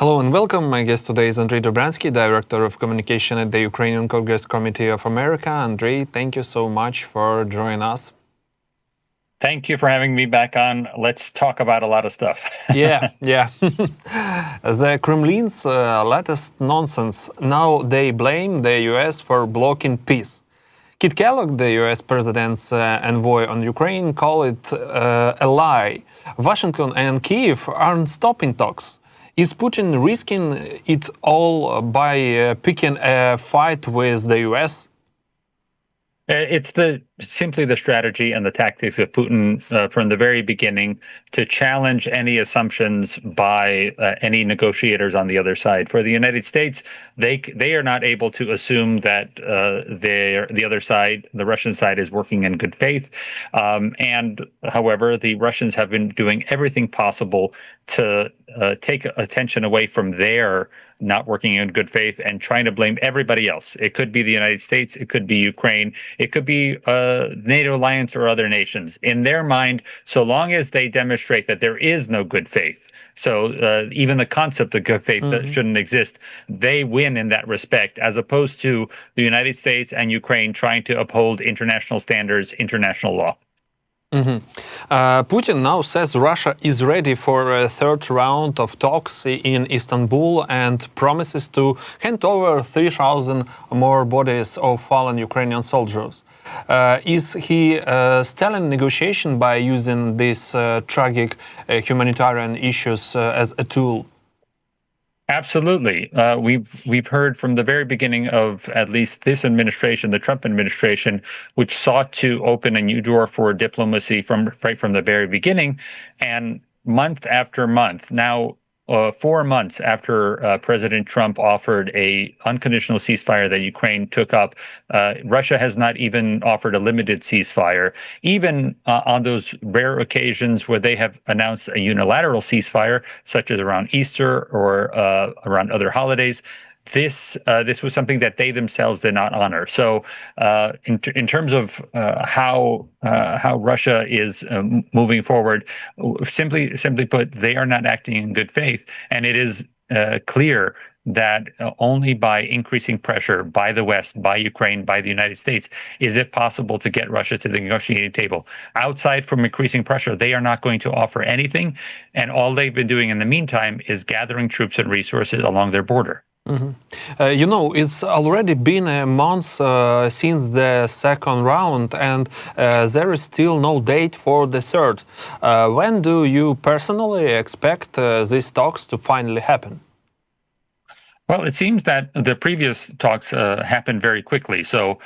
Hello and welcome. My guest today is Andrij Dobriansky, Director of Communication at the Ukrainian Congress Committee of America. Andrij, thank you so much for joining us. Thank you for having me back on. Let's talk about a lot of stuff. yeah. The Kremlin's latest nonsense. Now they blame the US for blocking peace. Keith Kellogg, the US president's envoy on Ukraine, called it a lie. Washington and Kyiv aren't stopping talks. Is Putin risking it all by picking a fight with the US? It's simply the strategy and the tactics of Putin from the very beginning to challenge any assumptions by any negotiators on the other side. For the United States, they are not able to assume that the other side, the Russian side, is working in good faith. And however, the Russians have been doing everything possible to take attention away from their not working in good faith and trying to blame everybody else. It could be the United States, it could be Ukraine, it could be NATO alliance or other nations. In their mind, so long as they demonstrate that there is no good faith, so even the concept of good faith that shouldn't exist, they win in that respect, as opposed to the United States and Ukraine trying to uphold international standards, international law. Putin now says Russia is ready for a third round of talks in Istanbul and promises to hand over 3,000 more bodies of fallen Ukrainian soldiers. Is he stalling negotiation by using these tragic humanitarian issues as a tool? Absolutely. We've heard from the very beginning of at least this administration, the Trump administration, which sought to open a new door for diplomacy right from the very beginning, and month after month now. 4 months after President Trump offered a unconditional ceasefire that Ukraine took up, Russia has not even offered a limited ceasefire. Even on those rare occasions where they have announced a unilateral ceasefire, such as around Easter or around other holidays, this was something that they themselves did not honor. So, in terms of how Russia is moving forward, simply put, they are not acting in good faith, and it is clear that only by increasing pressure by the West, by Ukraine, by the United States, is it possible to get Russia to the negotiating table. Outside from increasing pressure, they are not going to offer anything, and all they've been doing in the meantime is gathering troops and resources along their border. You know, it's already been a month since the second round, and there is still no date for the third. When do you personally expect these talks to finally happen? Well, it seems that the previous talks happened very quickly. So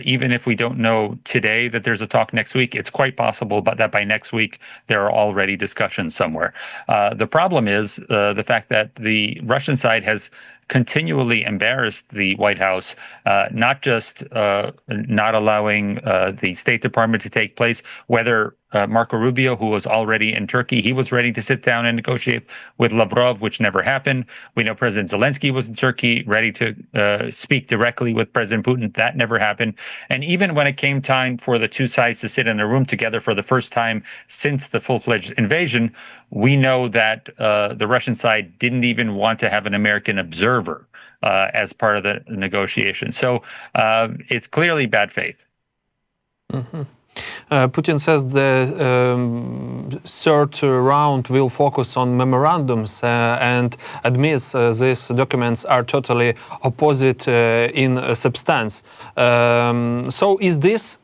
even if we don't know today that there's a talk next week, it's quite possible that by next week there are already discussions somewhere. The problem is the fact that the Russian side has continually embarrassed the White House, not just not allowing the State Department to take place, whether Marco Rubio, who was already in Turkey, he was ready to sit down and negotiate with Lavrov, which never happened. We know President Zelensky was in Turkey, ready to speak directly with President Putin. That never happened. And even when it came time for the two sides to sit in a room together for the first time since the full-fledged invasion, we know that the Russian side didn't even want to have an American observer as part of the negotiation. So it's clearly bad faith. Putin says the third round will focus on memorandums and admits these documents are totally opposite in substance. So is this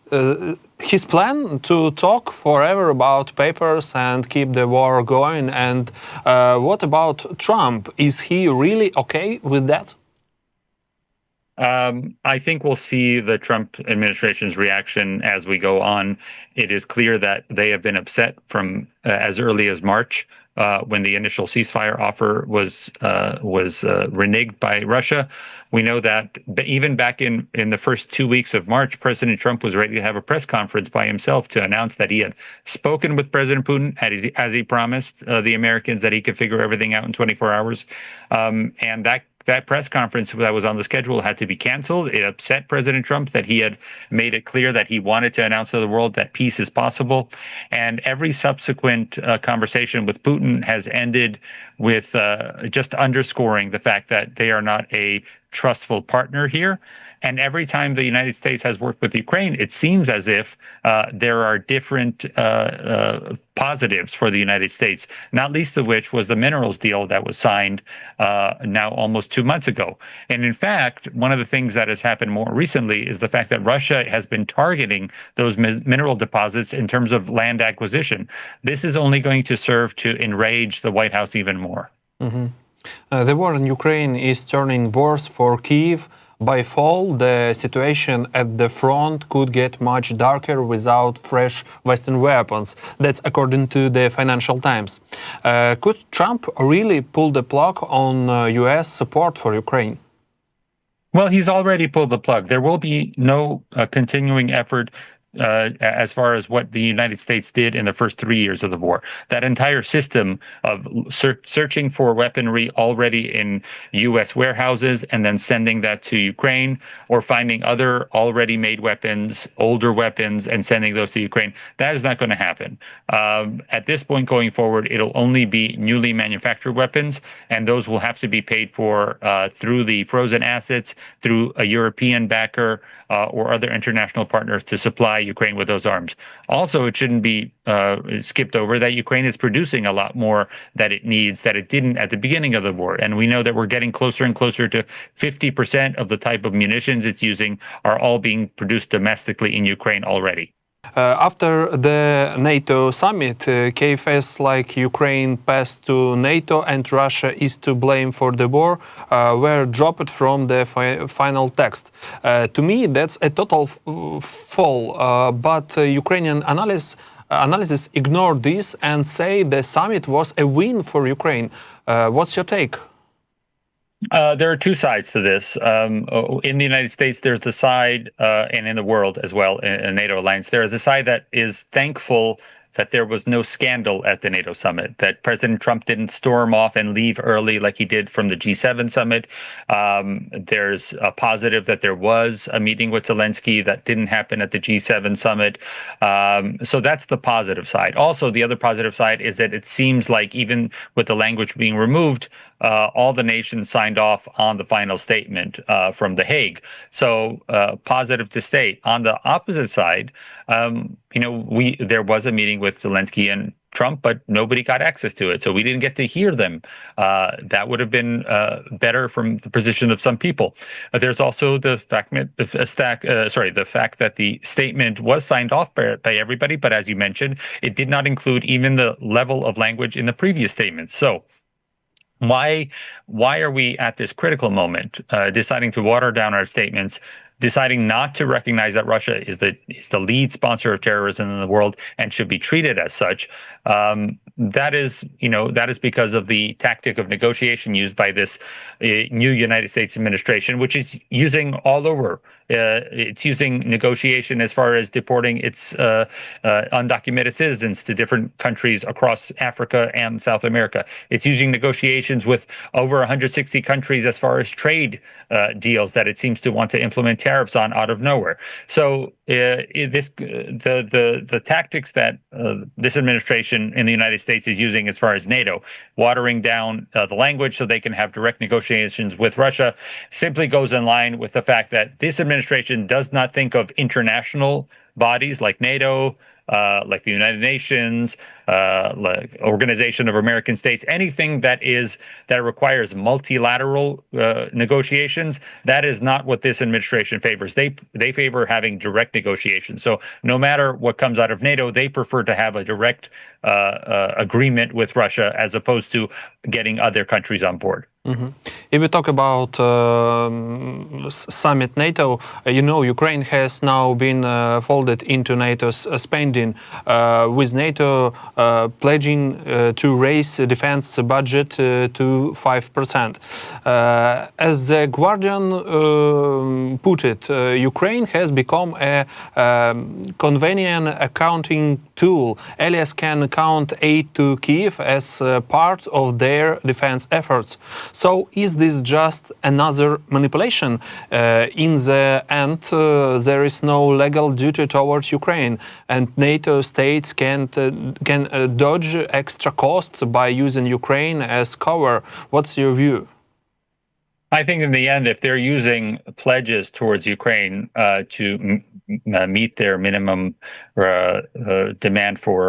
his plan to talk forever about papers and keep the war going? And what about Trump? Is he really okay with that? I think we'll see the Trump administration's reaction as we go on. It is clear that they have been upset from as early as March when the initial ceasefire offer was reneged by Russia. We know that even back in the first 2 weeks of March, President Trump was ready to have a press conference by himself to announce that he had spoken with President Putin as he promised the Americans that he could figure everything out in 24 hours. And that that press conference that was on the schedule had to be canceled. It upset President Trump that he had made it clear that he wanted to announce to the world that peace is possible. And every subsequent conversation with Putin has ended with just underscoring the fact that they are not a trustful partner here. And every time the United States has worked with Ukraine, it seems as if there are different positives for the United States, not least of which was the minerals deal that was signed now almost 2 months ago. And in fact, one of the things that has happened more recently is the fact that Russia has been targeting those mineral deposits in terms of land acquisition. This is only going to serve to enrage the White House even more. Mm-hmm. The war in Ukraine is turning worse for Kyiv. By fall, the situation at the front could get much darker without fresh Western weapons. That's according to the Financial Times. Could Trump really pull the plug on U.S. support for Ukraine? Well, he's already pulled the plug. There will be no continuing effort as far as what the United States did in the first 3 years of the war. That entire system of searching for weaponry already in U.S. warehouses and then sending that to Ukraine, or finding other already made weapons, older weapons, and sending those to Ukraine, that is not going to happen. At this point going forward, it'll only be newly manufactured weapons, and those will have to be paid for through the frozen assets, through a European backer, or other international partners to supply Ukraine with those arms. Also, it shouldn't be skipped over that Ukraine is producing a lot more that it needs that it didn't at the beginning of the war. And we know that we're getting closer and closer to 50% of the type of munitions it's using are all being produced domestically in Ukraine already. After the NATO summit, key phase like Ukraine passed to NATO and Russia is to blame for the war were dropped from the final text. To me, that's a total fall, but Ukrainian analysts ignore this and say the summit was a win for Ukraine. What's your take? There are two sides to this. In the United States, there's the side, and in the world as well, in NATO alliance, there is the side that is thankful that there was no scandal at the NATO summit, that President Trump didn't storm off and leave early like he did from the G7 summit. There's a positive that there was a meeting with Zelensky that didn't happen at the G7 summit. So that's the positive side. Also, the other positive side is that it seems like even with the language being removed, all the nations signed off on the final statement from The Hague. So positive to state. On the opposite side, there was a meeting with Zelensky and Trump, but nobody got access to it, so we didn't get to hear them. That would have been better from the position of some people. There's also the fact that the statement was signed off by everybody, but as you mentioned, it did not include even the level of language in the previous statements. So why are we at this critical moment deciding to water down our statements, deciding not to recognize that Russia is the lead sponsor of terrorism in the world and should be treated as such? That is because of the tactic of negotiation used by this new United States administration, which is using all over. It's using negotiation as far as deporting its undocumented citizens to different countries across Africa and South America. It's using negotiations with over 160 countries as far as trade deals that it seems to want to implement tariffs on out of nowhere. So the tactics that this administration in the United States is using as far as NATO, watering down the language so they can have direct negotiations with Russia, simply goes in line with the fact that this administration does not think of international bodies like NATO, like the United Nations, like Organization of American States, anything that requires multilateral negotiations. That is not what this administration favors. They favor having direct negotiations. So no matter what comes out of NATO, they prefer to have a direct agreement with Russia as opposed to getting other countries on board. Mm-hmm. If we talk about summit NATO, Ukraine has now been folded into NATO's spending, with NATO pledging to raise the defense budget to 5%. As The Guardian put it, Ukraine has become a convenient accounting tool. Allies can count aid to Kiev as part of their defense efforts. So is this just another manipulation? In the end, there is no legal duty towards Ukraine, and NATO states can dodge extra costs by using Ukraine as cover. What's your view? I think in the end, if they're using pledges towards Ukraine to meet their minimum demand for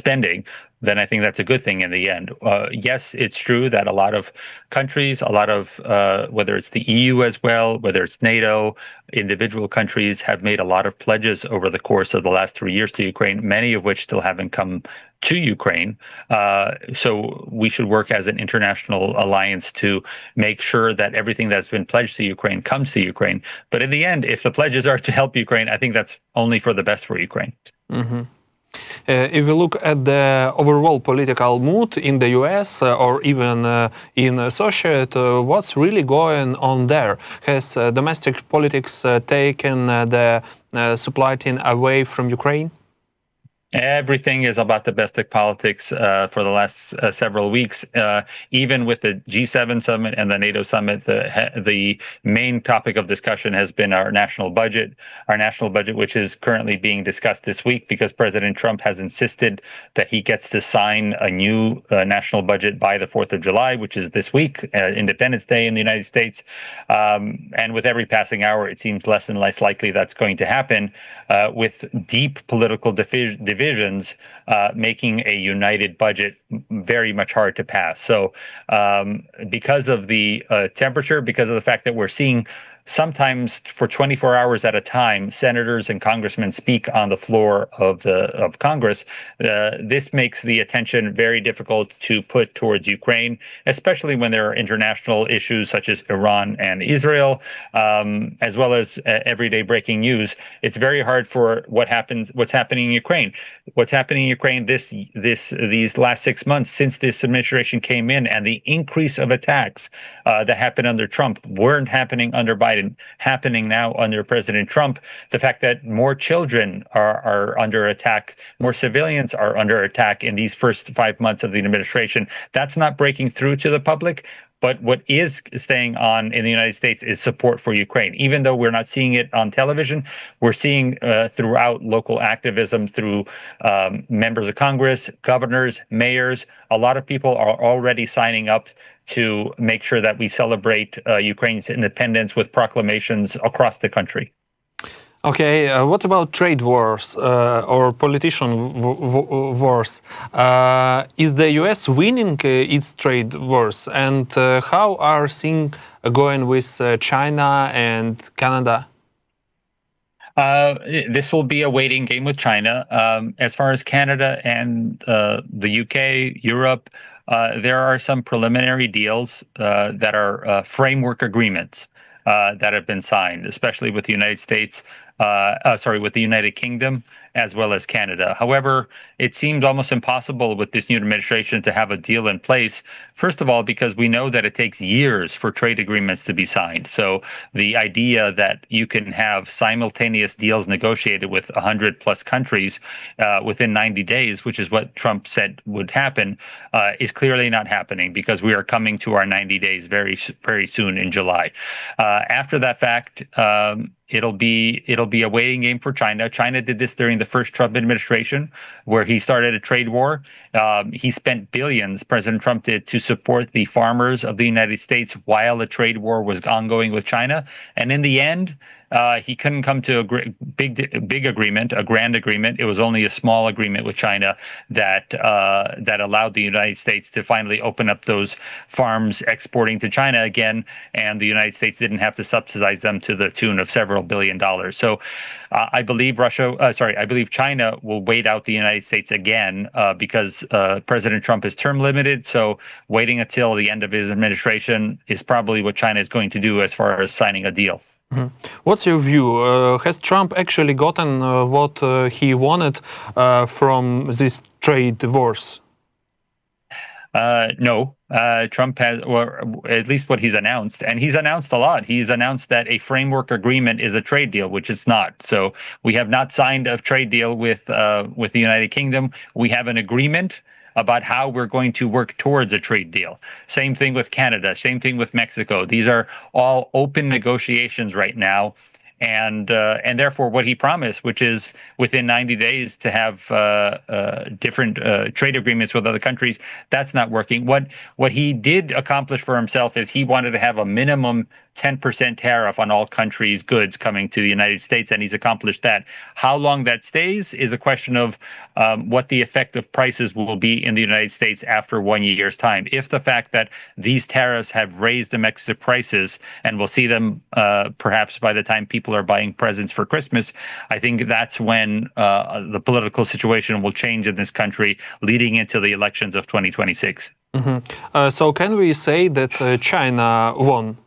spending, then I think that's a good thing in the end. Yes, it's true that a lot of countries, whether it's the EU as well, whether it's NATO, individual countries have made a lot of pledges over the course of the last 3 years to Ukraine, many of which still haven't come to Ukraine. So we should work as an international alliance to make sure that everything that's been pledged to Ukraine comes to Ukraine. But in the end, if the pledges are to help Ukraine, I think that's only for the best for Ukraine. Mm-hmm. If we look at the overall political mood in the US or even in associate, what's really going on there? Has domestic politics taken the supply chain away from Ukraine? Everything is about domestic politics for the last several weeks. Even with the G7 summit and the NATO summit, the main topic of discussion has been our national budget, which is currently being discussed this week because President Trump has insisted that he gets to sign a new national budget by the 4th of July, which is this week, Independence Day in the United States. And with every passing hour, it seems less and less likely that's going to happen, with deep political divisions making a united budget very much hard to pass. So because of the temperature, because of the fact that we're seeing sometimes for 24 hours at a time, senators and congressmen speak on the floor of Congress. This makes the attention very difficult to put towards Ukraine, especially when there are international issues such as Iran and Israel, as well as everyday breaking news. It's very hard for what's happening in Ukraine. What's happening in Ukraine these last 6 months since this administration came in, and the increase of attacks that happened under Trump weren't happening under Biden, happening now under President Trump. The fact that more children are under attack, more civilians are under attack in these first 5 months of the administration, that's not breaking through to the public. But what is staying on in the United States is support for Ukraine. Even though we're not seeing it on television, we're seeing throughout local activism, through members of Congress, governors, mayors, a lot of people are already signing up to make sure that we celebrate Ukraine's independence with proclamations across the country. Okay, what about trade wars or politician wars? Is the US winning its trade wars? And how are things going with China and Canada? This will be a waiting game with China. As far as Canada and the UK, Europe, there are some preliminary deals that are framework agreements that have been signed, especially with the United States, with the United Kingdom, as well as Canada. However, it seems almost impossible with this new administration to have a deal in place. First of all, because we know that it takes years for trade agreements to be signed. So the idea that you can have simultaneous deals negotiated with 100 plus countries within 90 days, which is what Trump said would happen, is clearly not happening, because we are coming to our 90 days very, very soon in July. After that fact, it'll be a waiting game for China. China did this during the first Trump administration, where he started a trade war. He spent billions, President Trump did, to support the farmers of the United States while the trade war was ongoing with China. And in the end, he couldn't come to a big agreement, a grand agreement. It was only a small agreement with China that allowed the United States to finally open up those farms exporting to China again, and the United States didn't have to subsidize them to the tune of several $billions. So I believe China will wait out the United States again because President Trump is term limited. So waiting until the end of his administration is probably what China is going to do as far as signing a deal. Mm-hmm. What's your view? Has Trump actually gotten what he wanted from these trade wars? No, Trump has, or at least what he's announced, and he's announced a lot. He's announced that a framework agreement is a trade deal, which it's not. So we have not signed a trade deal with the United Kingdom. We have an agreement about how we're going to work towards a trade deal. Same thing with Canada, same thing with Mexico. These are all open negotiations right now. And therefore, what he promised, which is within 90 days to have different trade agreements with other countries, that's not working. What he did accomplish for himself is he wanted to have a minimum 10% tariff on all countries' goods coming to the United States, and he's accomplished that. How long that stays is a question of what the effect of prices will be in the United States after 1 year's time. If the fact that these tariffs have raised domestic prices, and we'll see them perhaps by the time people are buying presents for Christmas, I think that's when the political situation will change in this country leading into the elections of 2026. So can we say that China won?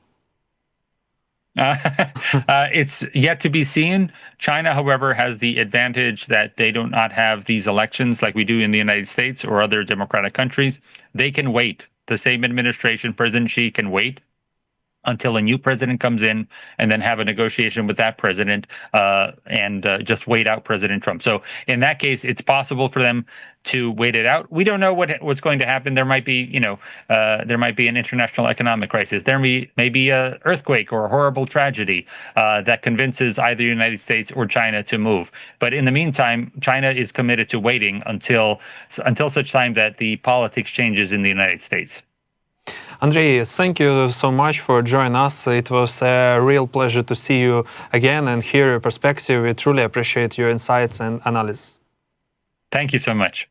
It's yet to be seen. China, however, has the advantage that they do not have these elections like we do in the United States or other democratic countries. They can wait. The same administration, President Xi, can wait until a new president comes in and then have a negotiation with that president and just wait out President Trump. So in that case, it's possible for them to wait it out. We don't know what's going to happen. There might be, there might be an international economic crisis. There may be an earthquake or a horrible tragedy that convinces either the United States or China to move. But in the meantime, China is committed to waiting until such time that the politics changes in the United States. Andrij, thank you so much for joining us. It was a real pleasure to see you again and hear your perspective. We truly appreciate your insights and analysis. Thank you so much.